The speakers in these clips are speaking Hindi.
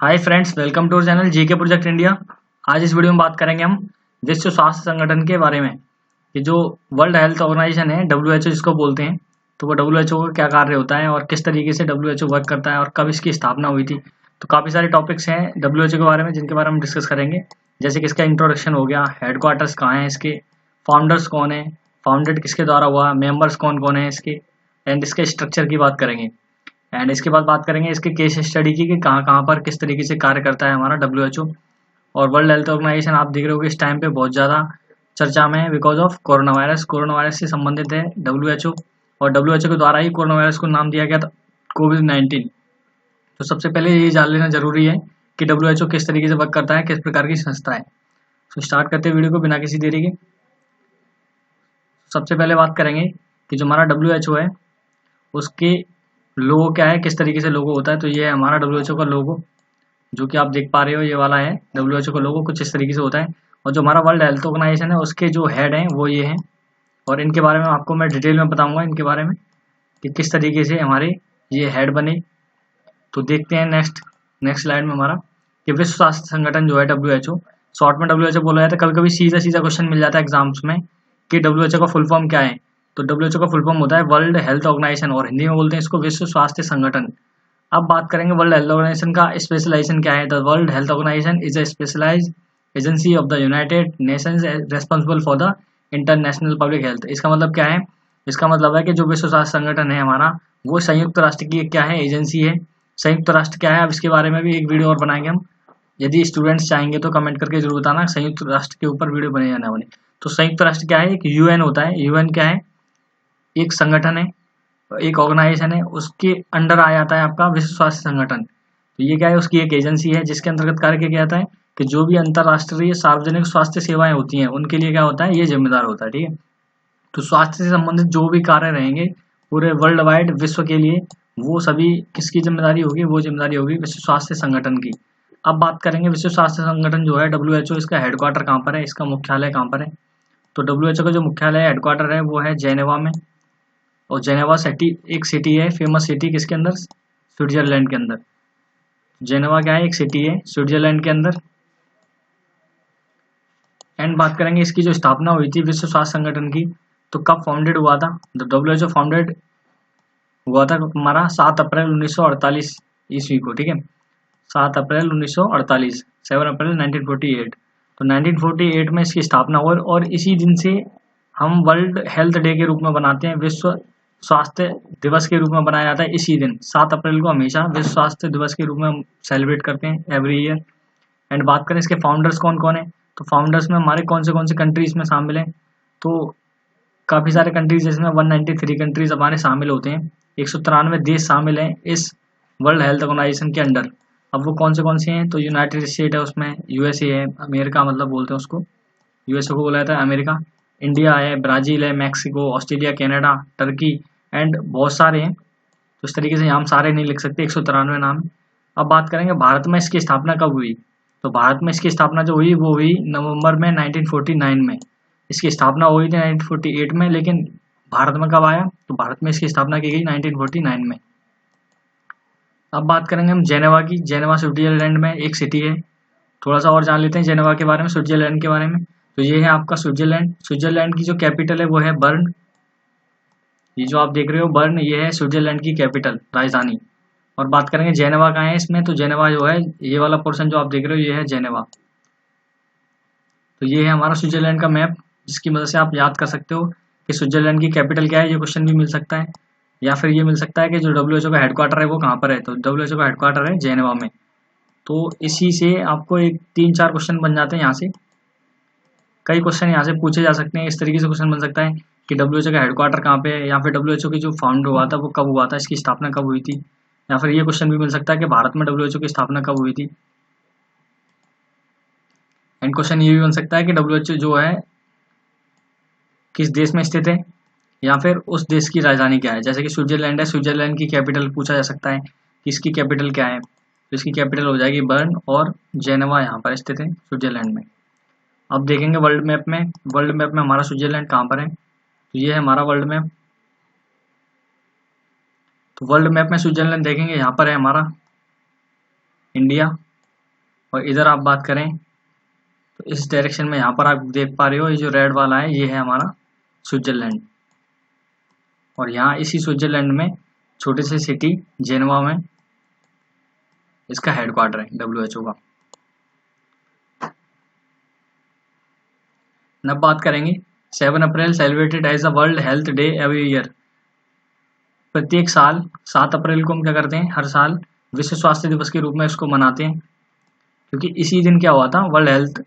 Hi friends, welcome to channel GK project India. आज इस वीडियो में बात करेंगे हम विश्व स्वास्थ्य संगठन के बारे में। ये जो वर्ल्ड हेल्थ ऑर्गेनाइजेशन है, डब्ल्यूएचओ जिसको बोलते हैं, तो वो डब्ल्यूएचओ का क्या कार्य होता है और किस तरीके से डब्ल्यूएचओ वर्क करता है और कब इसकी स्थापना हुई थी। तो काफ़ी सारे टॉपिक्स हैं डब्ल्यूएचओ के बारे में जिनके बारे में हम डिस्कस करेंगे। जैसे कि इसका इंट्रोडक्शन हो गया, हेडक्वार्टर्स कहाँ हैं इसके, फाउंडर्स कौन है, फाउंडेड किसके द्वारा हुआ, मेंबर्स कौन कौन है इसके, एंड इसके स्ट्रक्चर की बात करेंगे। एंड इसके बाद बात करेंगे इसके केस स्टडी की कि कहाँ कहाँ पर किस तरीके से कार्य करता है हमारा डब्ल्यूएचओ। और वर्ल्ड हेल्थ ऑर्गेनाइजेशन आप देख रहे हो कि इस टाइम पे बहुत ज़्यादा चर्चा में है बिकॉज ऑफ कोरोना वायरस से संबंधित है डब्ल्यूएचओ। और डब्ल्यूएचओ के द्वारा ही कोरोना वायरस को नाम दिया गया था कोविड-19। तो सबसे पहले ये जान लेना जरूरी है कि डब्ल्यूएचओ किस तरीके से वर्क करता है, किस प्रकार की संस्था है। तो स्टार्ट करते हैं वीडियो को बिना किसी देरी के। सबसे पहले बात करेंगे कि जो हमारा डब्ल्यूएचओ है उसके लोगो क्या है, किस तरीके से लोगो होता है। तो ये है हमारा डब्ल्यूएचओ का लोगो, जो कि आप देख पा रहे हो, ये वाला है डब्ल्यूएचओ का लोगो, कुछ इस तरीके से होता है। और जो हमारा वर्ल्ड हेल्थ ऑर्गेनाइजेशन है उसके जो हेड हैं वो ये हैं, और इनके बारे में आपको मैं डिटेल में बताऊंगा इनके बारे में कि किस तरीके से हमारे ये हेड बने। तो देखते हैं नेक्स्ट स्लाइड में हमारा कि विश्व स्वास्थ्य संगठन जो है डब्ल्यूएचओ, शॉर्ट में डब्ल्यूएचओ बोला जाता है। कभी कभी सीधा सीधा क्वेश्चन मिल जाता है एग्जाम्स में कि डब्ल्यूएचओ का फुल फॉर्म क्या है। तो डब्ल्यूएचओ का फुल फॉर्म होता है वर्ल्ड हेल्थ ऑर्गेनाइजेशन, और हिंदी में बोलते हैं इसको विश्व स्वास्थ्य संगठन। अब बात करेंगे वर्ल्ड हेल्थ ऑर्गेनाइजेशन का स्पेशलाइजेशन क्या है। The World Health Organization is a specialised agency of the United Nations responsible for the international public health. इसका मतलब क्या है? इसका मतलब है कि जो विश्व स्वास्थ्य संगठन है हमारा, वो संयुक्त राष्ट्र की क्या है, एजेंसी है। संयुक्त राष्ट्र क्या है, अब इसके बारे में भी एक वीडियो और बनाएंगे हम। यदि स्टूडेंट्स चाहेंगे तो कमेंट करके जरूर बताना संयुक्त राष्ट्र के ऊपर वीडियो बने या ना बने। तो संयुक्त राष्ट्र क्या है? एक यूएन होता है। यूएन क्या है? एक संगठन है, एक ऑर्गेनाइजेशन है, उसके अंडर आ जाता है आपका विश्व स्वास्थ्य संगठन। तो ये क्या है? उसकी एक एजेंसी है जिसके अंतर्गत कार्य किया जाता है कि जो भी अंतर्राष्ट्रीय सार्वजनिक स्वास्थ्य सेवाएं होती हैं उनके लिए क्या होता है, ये जिम्मेदार होता है। ठीक है, तो स्वास्थ्य से संबंधित जो भी कार्य रहेंगे पूरे वर्ल्ड वाइड विश्व के लिए, वो सभी किसकी जिम्मेदारी होगी? वो जिम्मेदारी होगी विश्व स्वास्थ्य संगठन की। अब बात करेंगे विश्व स्वास्थ्य संगठन जो है डब्ल्यूएचओ, इसका हेडक्वार्टर कहाँ पर है, इसका मुख्यालय कहाँ पर है। तो डब्ल्यूएचओ का जो मुख्यालय हेडक्वार्टर है वो है जेनेवा में। और जेनेवा सिटी एक सिटी है, फेमस सिटी, किसके अंदर? स्विट्जरलैंड के अंदर। जेनेवा क्या है? एक सिटी है स्विट्जरलैंड के अंदर। एंड बात करेंगे इसकी जो स्थापना हुई थी विश्व स्वास्थ्य संगठन की, तो कब फाउंडेड हुआ था। डब्ल्यूएचओ फाउंडेड हुआ था हमारा 7 अप्रैल 1948 ईस्वी को। ठीक है, 7 अप्रैल 1948, 7 अप्रैल 1948। तो 1948 में इसकी स्थापना हुई, और इसी दिन से हम वर्ल्ड हेल्थ डे के रूप में बनाते हैं, विश्व स्वास्थ्य दिवस के रूप में बनाया जाता है। इसी दिन 7 अप्रैल को हमेशा विश्व स्वास्थ्य दिवस के रूप में हम सेलिब्रेट करते हैं एवरी ईयर। एंड बात करें इसके फाउंडर्स कौन कौन है, तो फाउंडर्स में हमारे कौन से कंट्रीज में शामिल हैं। तो काफ़ी सारे कंट्रीज, जिसमें 193 कंट्रीज हमारे शामिल होते हैं, 193 देश शामिल हैं इस वर्ल्ड हेल्थ ऑर्गेनाइजेशन के अंडर। अब वो कौन से हैं, तो यूनाइटेड स्टेट है, उसमें यूएसए है, अमेरिका मतलब बोलते हैं उसको, यूएसए को बोला जाता है अमेरिका। इंडिया है, ब्राज़ील है, Mexico, Australia, Canada, Turkey, and बहुत सारे हैं। तो इस तरीके से हम सारे नहीं लिख सकते, 193 नाम है। अब बात करेंगे भारत में इसकी स्थापना कब हुई। तो भारत में इसकी स्थापना जो हुई वो हुई नवंबर में 1949 में। इसकी स्थापना हुई थी 1948 में, लेकिन भारत में कब आया, तो भारत में इसकी स्थापना की गई 1949 में। अब बात करेंगे हम जेनेवा की। जेनेवा स्विट्जरलैंड में एक सिटी है। थोड़ा सा और जान लेते हैं जेनेवा के बारे में, स्विट्जरलैंड के बारे में। तो ये है आपका स्विट्जरलैंड। स्विट्जरलैंड की जो कैपिटल है वो है बर्न। ये जो आप देख रहे हो बर्न, ये है स्विट्जरलैंड की कैपिटल, राजधानी। और बात करेंगे जेनेवा कहाँ है इसमें, तो जेनेवा जो है, ये वाला पोर्शन जो आप देख रहे हो, ये है जेनेवा। तो ये है हमारा स्विट्जरलैंड का मैप, जिसकी मदद से आप याद कर सकते हो कि स्विट्जरलैंड की कैपिटल क्या है। ये क्वेश्चन भी मिल सकता है, या फिर ये मिल सकता है कि जो डब्ल्यूएचओ का हेडक्वार्टर है वो कहाँ पर है। तो डब्ल्यूएचओ का हेडक्वार्टर है जेनेवा में। तो इसी से आपको एक 3-4 क्वेश्चन बन जाते हैं यहाँ से। कई क्वेश्चन यहाँ से पूछे जा सकते हैं। इस तरीके से क्वेश्चन बन सकता है कि डब्ल्यूएचओ का हेडक्वार्टर कहाँ पे है, या फिर डब्ल्यूएचओ की जो फाउंड हुआ था वो कब हुआ था, इसकी स्थापना कब हुई थी। या फिर ये क्वेश्चन भी मिल सकता है कि भारत में डब्ल्यूएचओ की स्थापना कब हुई थी। एंड क्वेश्चन ये भी बन सकता है कि डब्ल्यूएचओ जो है किस देश में स्थित है, या फिर उस देश की राजधानी क्या है। जैसे कि स्विट्जरलैंड है, स्विट्जरलैंड की कैपिटल पूछा जा सकता है कि इसकी कैपिटल क्या है। तो इसकी कैपिटल हो जाएगी बर्न, और जेनेवा यहाँ पर स्थित है स्विट्जरलैंड में। अब देखेंगे वर्ल्ड मैप में, हमारा स्विट्जरलैंड कहाँ पर है। तो ये है हमारा वर्ल्ड मैप। तो वर्ल्ड मैप में स्विट्जरलैंड देखेंगे, यहाँ पर है हमारा इंडिया। और इधर आप बात करें तो इस डायरेक्शन में यहाँ पर आप देख पा रहे हो, ये जो रेड वाला है ये है हमारा स्विट्जरलैंड। और यहाँ इसी स्विट्जरलैंड में छोटे से सिटी जेनेवा में इसका हेडक्वार्टर है WHO का। अब बात करेंगे 7 April celebrated as a world health day every year. प्रत्येक साल 7 अप्रैल को हम क्या करते हैं, हर साल विश्व स्वास्थ्य दिवस के रूप में इसको मनाते हैं, क्योंकि इसी दिन क्या हुआ था, वर्ल्ड हेल्थ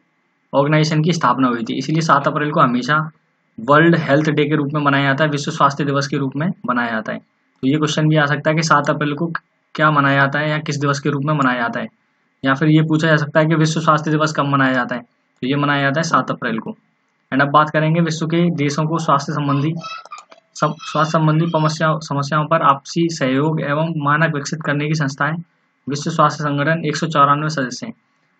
ऑर्गेनाइजेशन की स्थापना हुई थी। इसीलिए 7 अप्रैल को हमेशा वर्ल्ड हेल्थ डे के रूप में मनाया जाता है, विश्व स्वास्थ्य दिवस के रूप में मनाया जाता है। तो ये क्वेश्चन भी आ सकता है कि 7 अप्रैल को क्या मनाया जाता है या किस दिवस के रूप में मनाया जाता है, या फिर ये पूछा जा सकता है कि विश्व स्वास्थ्य दिवस कब मनाया जाता है। तो ये मनाया जाता है 7 अप्रैल को। एंड अब बात करेंगे विश्व के देशों को स्वास्थ्य संबंधी समस्याओं पर आपसी सहयोग एवं मानक विकसित करने की संस्था है विश्व स्वास्थ्य संगठन। 194 सदस्य हैं।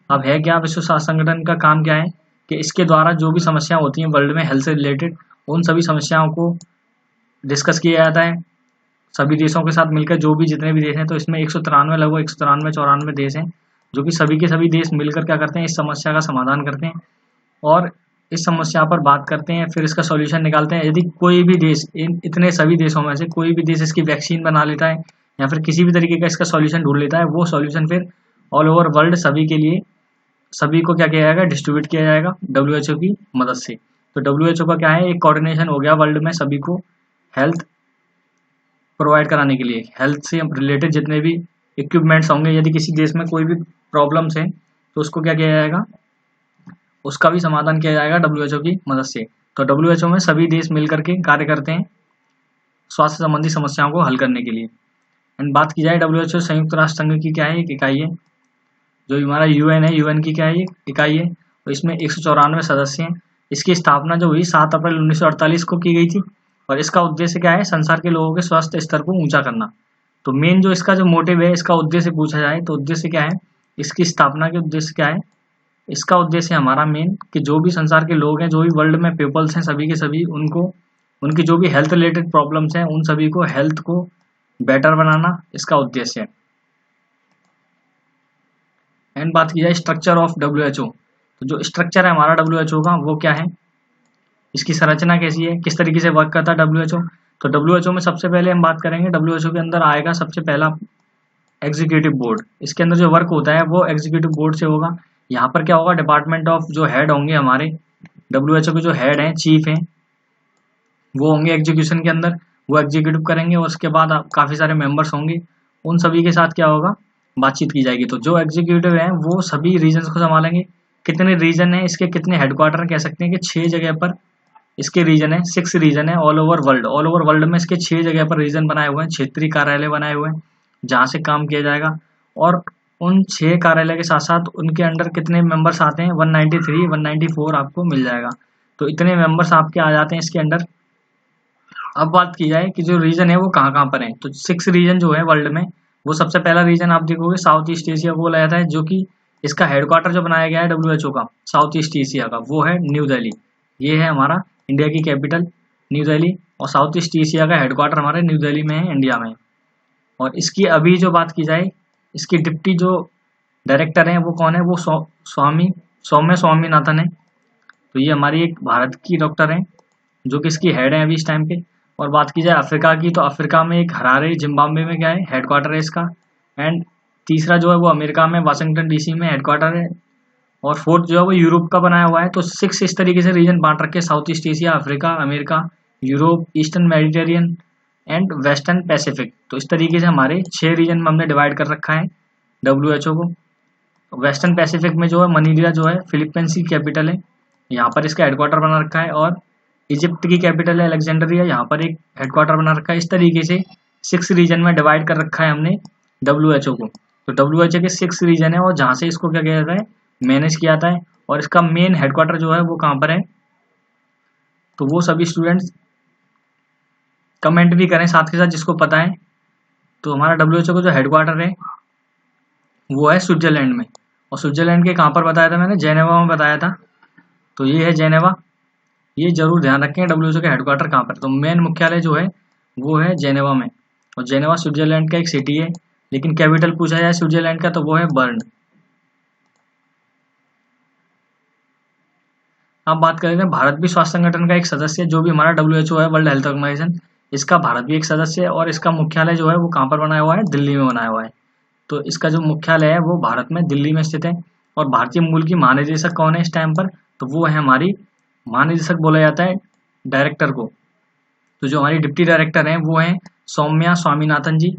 अब है क्या विश्व स्वास्थ्य संगठन का काम क्या है कि इसके द्वारा जो भी समस्याएं होती हैं वर्ल्ड में हेल्थ से रिलेटेड, उन सभी समस्याओं को डिस्कस किया जाता है सभी देशों के साथ मिलकर, जो भी जितने भी देश हैं। तो इसमें 193 लगभग 193-94 देश हैं, जो कि सभी के सभी देश मिलकर क्या करते हैं, इस समस्या का समाधान करते हैं और इस समस्या पर बात करते हैं, फिर इसका सॉल्यूशन निकालते हैं। यदि कोई भी देश, इतने सभी देशों में से कोई भी देश इसकी वैक्सीन बना लेता है या फिर किसी भी तरीके का इसका सॉल्यूशन ढूंढ लेता है, वो सॉल्यूशन फिर ऑल ओवर वर्ल्ड सभी के लिए, सभी को क्या किया जाएगा, डिस्ट्रीब्यूट किया जाएगा WHO की मदद से। तो WHO का क्या है, एक कोऑर्डिनेशन हो गया वर्ल्ड में सभी को हेल्थ प्रोवाइड कराने के लिए। हेल्थ से रिलेटेड जितने भी इक्विपमेंट्स होंगे, यदि किसी देश में कोई भी प्रॉब्लम्स है तो उसको क्या किया जाएगा, उसका भी समाधान किया जाएगा WHO की मदद से। तो WHO में सभी देश मिलकर के कार्य करते हैं स्वास्थ्य संबंधी समस्याओं को हल करने के लिए। एंड बात की जाए WHO संयुक्त राष्ट्र संघ की क्या है, एक इकाई है। जो हमारा UN है, UN की क्या है, एक इकाई है। तो इसमें 194 सदस्य हैं। इसकी स्थापना जो हुई 7 अप्रैल 1948 को की गई थी और इसका उद्देश्य क्या है, संसार के लोगों के स्वास्थ्य स्तर को ऊंचा करना। तो मेन जो इसका जो मोटिव है, इसका उद्देश्य पूछा जाए तो उद्देश्य क्या है, इसकी स्थापना के उद्देश्य क्या है, इसका उद्देश्य हमारा मेन कि जो भी संसार के लोग हैं, जो भी वर्ल्ड में पीपल्स हैं, सभी के सभी उनको, उनकी जो भी हेल्थ रिलेटेड प्रॉब्लम्स हैं, उन सभी को हेल्थ को बेटर बनाना इसका उद्देश्य है। एंड बात की जाए स्ट्रक्चर ऑफ WHO, तो जो स्ट्रक्चर है हमारा WHO का वो क्या है, इसकी संरचना कैसी है, किस तरीके से वर्क करता है WHO। तो WHO में सबसे पहले हम बात करेंगे, WHO के अंदर आएगा सबसे पहला एग्जीक्यूटिव बोर्ड। इसके अंदर जो वर्क होता है वो एग्जीक्यूटिव बोर्ड से होगा। यहाँ पर क्या होगा, डिपार्टमेंट ऑफ जो हेड होंगे हमारे WHO के जो हेड हैं, चीफ हैं, वो होंगे एग्जीक्यूशन के अंदर, वो एग्जीक्यूटिव करेंगे और उसके बाद काफ़ी सारे मेंबर्स होंगे, उन सभी के साथ क्या होगा, बातचीत की जाएगी। तो जो एग्जीक्यूटिव हैं वो सभी रीजन्स को संभालेंगे। कितने रीजन हैं इसके, कितने हेडक्वार्टर कह सकते हैं कि 6 जगह पर इसके रीजन है, 6 रीजन है all over world. All over world में इसके 6 जगह पर रीजन बनाए हुए हैं, क्षेत्रीय कार्यालय बनाए हुए हैं जहाँ से काम किया जाएगा। और उन 6 कार्यालय के साथ साथ उनके अंडर कितने मेंबर्स आते हैं, 193, 194 आपको मिल जाएगा। तो इतने मेंबर्स आपके आ जाते हैं इसके अंडर। अब बात की जाए कि जो रीजन है वो कहाँ कहाँ पर है, तो 6 रीजन जो है वर्ल्ड में, वो सबसे पहला रीजन आप देखोगे साउथ ईस्ट एशिया को बोला जाता है, जो कि इसका हेडक्वार्टर जो बनाया गया है WHO का साउथ ईस्ट एशिया का, वो है न्यू दिल्ली। ये है हमारा इंडिया की कैपिटल न्यू दिल्ली, और साउथ ईस्ट एशिया का हेडक्वार्टर हमारे न्यू दिल्ली में है, इंडिया में। और इसकी अभी जो बात की जाए, इसकी डिप्टी जो डायरेक्टर हैं वो कौन है, वो सौम्य स्वामीनाथन है। तो ये हमारी एक भारत की डॉक्टर हैं जो कि इसकी हेड है अभी इस टाइम पे। और बात की जाए अफ्रीका की, तो अफ्रीका में एक हरारे जिम्बाब्वे में क्या है, हेडक्वार्टर है इसका। एंड तीसरा जो है वो अमेरिका में वाशिंगटन DC में हेडक्वार्टर है। और फोर्थ जो है वो यूरोप का बनाया हुआ है। तो 6 इस तरीके से रीजन बांट रखे, south east Asia, Africa, America, Europe, eastern Mediterranean and western Pacific. तो इस तरीके से हमारे 6 रीजन में हमने डिवाइड कर रखा है WHO को। वेस्टर्न पैसिफिक में जो है मनीला जो है फिलीपींस की कैपिटल है, यहाँ पर इसका हेडक्वार्टर बना रखा है। और इजिप्ट की कैपिटल है अलेक्जेंड्रिया, यहाँ पर एक हेडक्वार्टर बना रखा है। इस तरीके से 6 रीजन में डिवाइड कर रखा है हमने WHO को। तो WHO के 6 रीजन है और जहाँ से इसको क्या किया जाता है, मैनेज किया जाता है। और इसका मेन हेडक्वार्टर जो है वो कहाँ पर है, तो वो सभी स्टूडेंट्स कमेंट भी करें साथ के साथ जिसको पता है। तो हमारा WHO का जो हेडक्वार्टर है वो है स्विट्जरलैंड में। और स्विट्जरलैंड के कहाँ पर बताया था मैंने, जेनेवा में बताया था। तो ये है जेनेवा, ये जरूर ध्यान रखें WHO का हेडक्वार्टर कहाँ पर। तो मेन मुख्यालय जो है वो है जेनेवा में, और जेनेवा स्विट्जरलैंड का एक सिटी है। लेकिन कैपिटल पूछा जाए स्विट्जरलैंड का तो वो है बर्न। अब बात करें तो भारत भी स्वास्थ्य संगठन का एक सदस्य है, जो भी हमारा WHO है, वर्ल्ड हेल्थ ऑर्गेनाइजेशन, इसका भारत भी एक सदस्य है और इसका मुख्यालय जो है वो कहाँ पर बनाया हुआ है, दिल्ली में बनाया हुआ है। तो इसका जो मुख्यालय है वो भारत में दिल्ली में स्थित है। और भारतीय मूल की महानिदेशक कौन है इस टाइम पर, तो वो है हमारी, महानिदेशक बोला जाता है डायरेक्टर को। तो जो हमारी डिप्टी डायरेक्टर हैं वो हैं सौम्या स्वामीनाथन जी।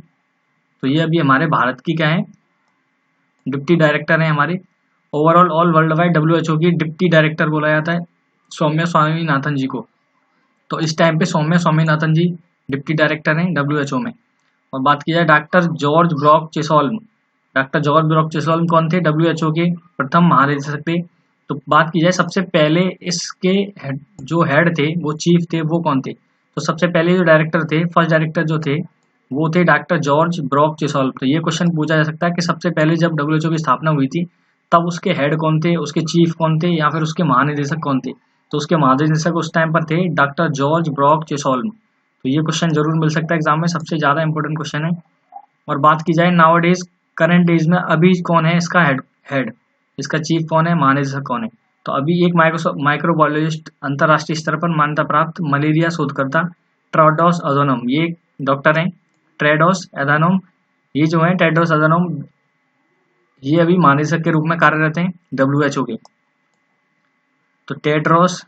तो ये अभी हमारे भारत की क्या है, डिप्टी डायरेक्टर हैं हमारे। Overall all world wide WHO की डिप्टी डायरेक्टर बोला जाता है सौम्या स्वामीनाथन जी को। तो इस टाइम पे सौम्या स्वामीनाथन जी डिप्टी डायरेक्टर हैं WHO में। और बात की जाए doctor George Brock Chisholm, doctor George Brock Chisholm कौन थे, WHO के प्रथम महानिदेशक थे। तो बात की जाए सबसे पहले इसके जो हेड थे, वो चीफ थे, वो कौन थे, तो सबसे पहले जो डायरेक्टर थे, फर्स्ट डायरेक्टर जो थे वो थे डॉक्टर जॉर्ज ब्रॉक चेसोल्म। तो ये क्वेश्चन पूछा जा सकता है कि सबसे पहले जब WHO की स्थापना हुई थी तब उसके हेड कौन थे, उसके चीफ कौन थे, या फिर उसके महानिदेशक कौन थे। तो उसके महानिदेशक उस टाइम पर थे डॉक्टर जॉर्ज ब्रॉक चेसोल्म। तो ये क्वेश्चन जरूर मिल सकता है एग्जाम में, सबसे ज्यादा इंपॉर्टेंट क्वेश्चन है। और बात की जाए नाउ डेज करंट डेज में अभी कौन है इसका हेड, इसका चीफ कौन है, महानिदेशक कौन है। तो अभी एक माइक्रोबायोलॉजिस्ट अंतरराष्ट्रीय स्तर पर मान्यता प्राप्त मलेरिया शोधकर्ता टेड्रोस अधानोम, ये डॉक्टर हैं टेड्रोस अधानोम। ये जो है टेड्रोस अधानोम, ये अभी महानिदेशक के रूप में कार्यरत हैं WHO के। तो टेड्रोस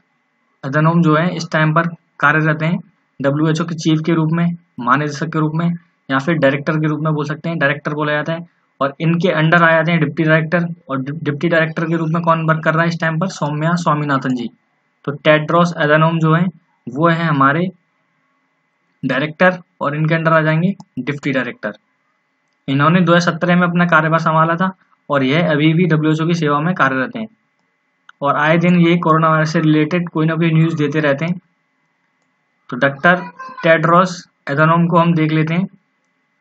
अधानोम जो है इस टाइम पर कार्यरत हैं WHO के चीफ के रूप में, महानिदेशक के रूप में, या फिर डायरेक्टर के रूप में बोल सकते हैं, डायरेक्टर बोला जाता है। और इनके अंडर आ जाते हैं डिप्टी डायरेक्टर, और डिप्टी डायरेक्टर के रूप में कौन वर्क कर रहा है इस टाइम पर, सौम्या स्वामीनाथन जी। तो टेड्रोस अधानोम जो है वो है हमारे डायरेक्टर, और इनके अंडर आ जाएंगे डिप्टी डायरेक्टर। इन्होंने 2017 में अपना कार्यभार संभाला था और यह अभी भी WHO की सेवा में कार्यरत हैं। और आए दिन ये कोरोना वायरस से रिलेटेड कोई ना कोई न्यूज़ देते रहते हैं। तो डॉक्टर टेड्रोस अधानोम को हम देख लेते हैं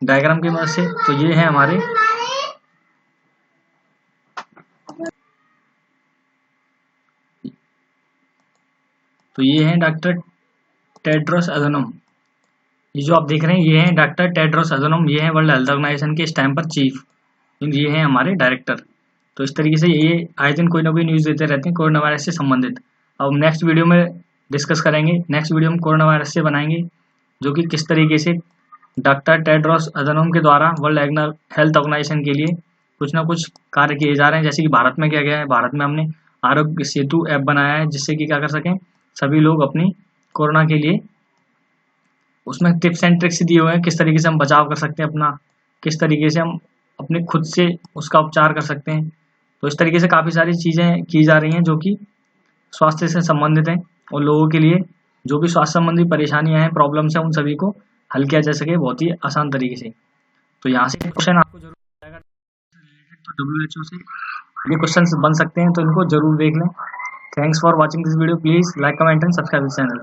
डायग्राम की मदद से। तो ये है हमारे, तो ये हैं डॉक्टर टेड्रोस अधानोम। ये जो आप देख रहे हैं ये हैं डॉक्टर टेड्रोस अधानोम, ये हैं वर्ल्ड हेल्थ ऑर्गेनाइजेशन के इस टाइम पर चीफ, ये हैं हमारे डायरेक्टर। तो इस तरीके से ये आए दिन कोई ना कोई न्यूज़ देते रहते हैं कोरोना वायरस से संबंधित। अब नेक्स्ट वीडियो में डिस्कस करेंगे, नेक्स्ट वीडियो में कोरोना वायरस से बनाएंगे, जो कि किस तरीके से डॉक्टर टेड्रोस अधानोम के द्वारा वर्ल्ड हेल्थ ऑर्गेनाइजेशन के लिए कुछ ना कुछ कार्य किए जा रहे हैं। जैसे कि भारत में क्या गया है, भारत में हमने आरोग्य सेतु ऐप बनाया है, जिससे कि क्या कर सकें सभी लोग अपनी कोरोना के लिए, उसमें टिप्स एंड ट्रिक्स दिए हुए हैं किस तरीके से हम बचाव कर सकते हैं अपना, किस तरीके से हम अपने खुद से उसका उपचार कर सकते हैं। तो इस तरीके से काफ़ी सारी चीज़ें की जा रही हैं जो कि स्वास्थ्य से संबंधित हैं, और लोगों के लिए जो भी स्वास्थ्य संबंधी परेशानियां हैं, प्रॉब्लम्स हैं, उन सभी को हल किया जा सके बहुत ही आसान तरीके से। तो यहाँ से क्वेश्चन आपको जरूर आएगा तो WHO से ये क्वेश्चन बन सकते हैं, तो इनको जरूर देख लें। Thanks for watching this video, please like comment and subscribe this channel.